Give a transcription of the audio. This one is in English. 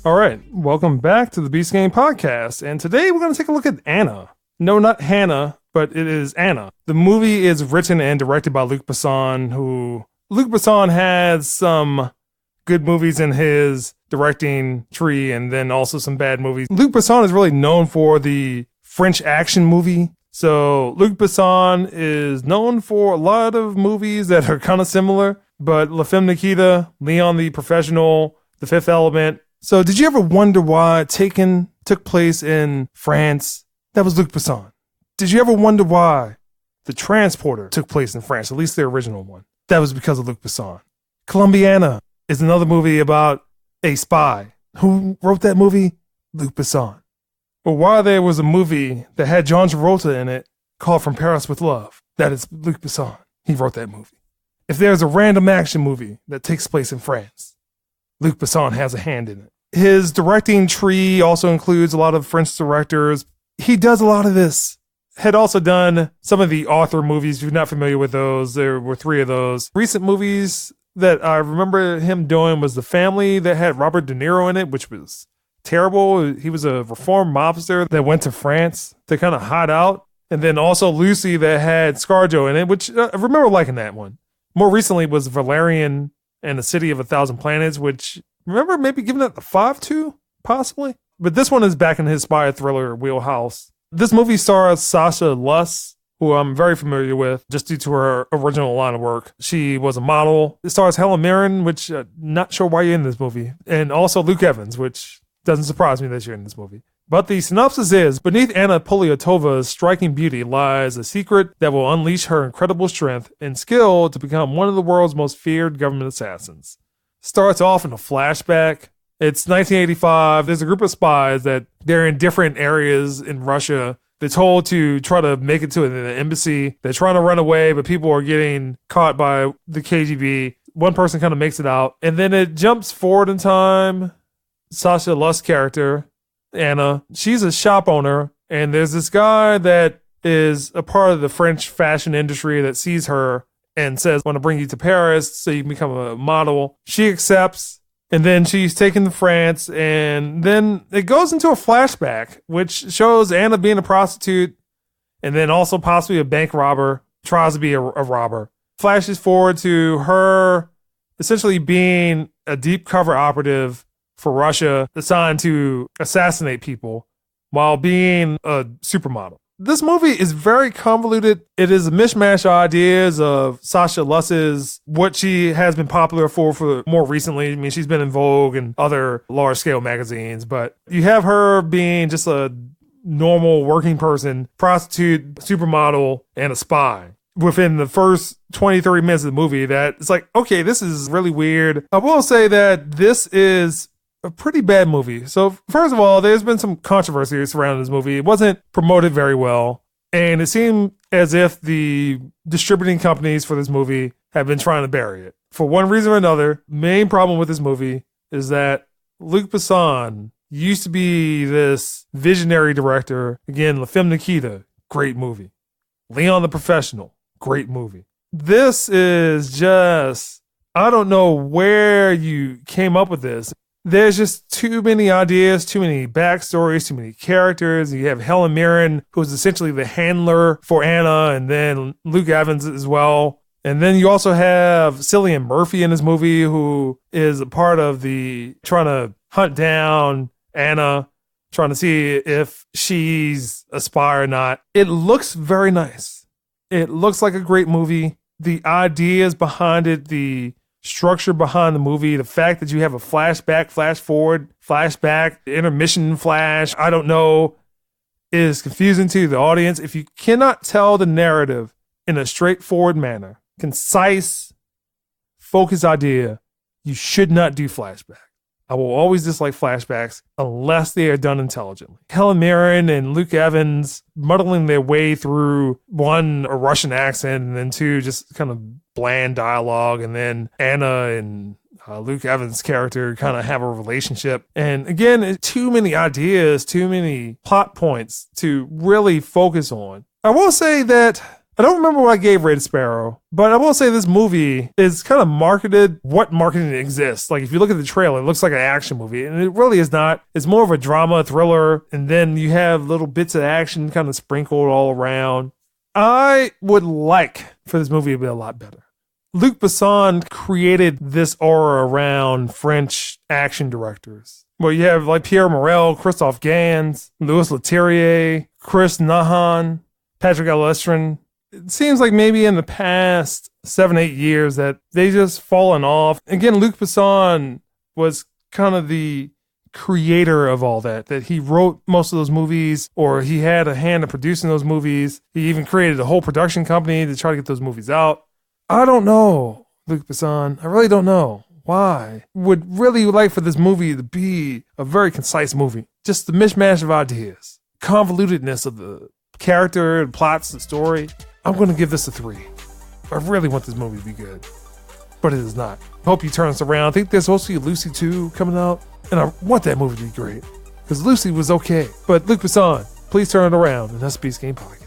All right, welcome back to the Beast Game Podcast, and today we're going to take a look at Anna. No, not Hannah, but it is Anna. The movie is written and directed by Luc Besson, Luc Besson has some good movies in his directing tree, and then also some bad movies. Luc Besson is really known for the French action movie. So Luc Besson is known for a lot of movies that are kind of similar, but La Femme Nikita, Leon the Professional, The Fifth Element. So did you ever wonder why Taken took place in France? That was Luc Besson. Did you ever wonder why The Transporter took place in France, at least the original one? That was because of Luc Besson. Colombiana is another movie about a spy. Who wrote that movie? Luc Besson. But why there was a movie that had John Travolta in it called From Paris with Love, that is Luc Besson. He wrote that movie. If there's a random action movie that takes place in France, Luc Besson has a hand in it. His directing tree also includes a lot of French directors. He does a lot of this. Had also done some of the author movies. If you're not familiar with those, there were 3 of those. Recent movies that I remember him doing was The Family that had Robert De Niro in it, which was terrible. He was a reformed mobster that went to France to kind of hide out. And then also Lucy that had ScarJo in it, which I remember liking that one. More recently was Valerian and the City of a Thousand Planets, which remember maybe giving it a 5-2, possibly? But this one is back in his spy thriller wheelhouse. This movie stars Sasha Luss, who I'm very familiar with just due to her original line of work. She was a model. It stars Helen Mirren, which not sure why you're in this movie. And also Luke Evans, which doesn't surprise me that you're in this movie. But the synopsis is, beneath Anna Poliatova's striking beauty lies a secret that will unleash her incredible strength and skill to become one of the world's most feared government assassins. Starts off in a flashback. It's 1985. There's a group of spies that they're in different areas in Russia. They're told to try to make it to an embassy. They're trying to run away, but people are getting caught by the KGB. One person kind of makes it out. And then it jumps forward in time. Sasha Luss' character, Anna, she's a shop owner. And there's this guy that is a part of the French fashion industry that sees her and says, I want to bring you to Paris so you can become a model. She accepts, and then she's taken to France, and then it goes into a flashback, which shows Anna being a prostitute, and then also possibly a bank robber, tries to be a robber. Flashes forward to her essentially being a deep cover operative for Russia, assigned to assassinate people while being a supermodel. This movie is very convoluted. It is a mishmash of ideas of Sasha Luss's, what she has been popular for more recently. I mean, she's been in Vogue and other large-scale magazines, but you have her being just a normal working person, prostitute, supermodel, and a spy. Within the first 20, 30 minutes of the movie, that it's like, okay, this is really weird. I will say that this is a pretty bad movie. So first of all, there's been some controversy surrounding this movie. It wasn't promoted very well, and it seemed as if the distributing companies for this movie have been trying to bury it. For one reason or another, main problem with this movie is that Luc Besson used to be this visionary director. Again, La Femme Nikita, great movie. Leon the Professional, great movie. This is just, I don't know where you came up with this. There's just too many ideas, too many backstories, too many characters. You have Helen Mirren, who's essentially the handler for Anna, and then Luke Evans as well. And then you also have Cillian Murphy in this movie, who is a part of the trying to hunt down Anna, trying to see if she's a spy or not. It looks very nice. It looks like a great movie. The ideas behind it, the structure behind the movie, the fact that you have a flashback, flash forward, flashback, intermission flash, I don't know, is confusing to the audience. If you cannot tell the narrative in a straightforward manner, concise, focused idea, you should not do flashback. I will always dislike flashbacks unless they are done intelligently. Helen Mirren and Luke Evans muddling their way through, one, a Russian accent, and then two, just kind of bland dialogue. And then Anna and Luke Evans' character kind of have a relationship. And again, too many ideas, too many plot points to really focus on. I will say that I don't remember what I gave Red Sparrow, but I will say this movie is kind of marketed what marketing exists. Like if you look at the trailer, it looks like an action movie, and it really is not. It's more of a drama, thriller, and then you have little bits of action kind of sprinkled all around. I would like for this movie to be a lot better. Luc Besson created this aura around French action directors. Well, you have like Pierre Morel, Christophe Gans, Louis Leterrier, Chris Nahan, Patrick Elstrin. It seems like maybe in the past 7-8 years that they just fallen off. Again, Luc Besson was kind of the creator of all that he wrote most of those movies, or he had a hand in producing those movies. He even created a whole production company to try to get those movies out. I don't know, Luc Besson. I really don't know why. Would really like for this movie to be a very concise movie. Just the mishmash of ideas, convolutedness of the character and plots and story. I'm going to give this a 3. I really want this movie to be good, but it is not. Hope you turn us around. I think there's supposed to be Lucy 2 coming out, and I want that movie to be great, because Lucy was okay. But Luc Besson, please turn it around, and that's Beast Game Podcast.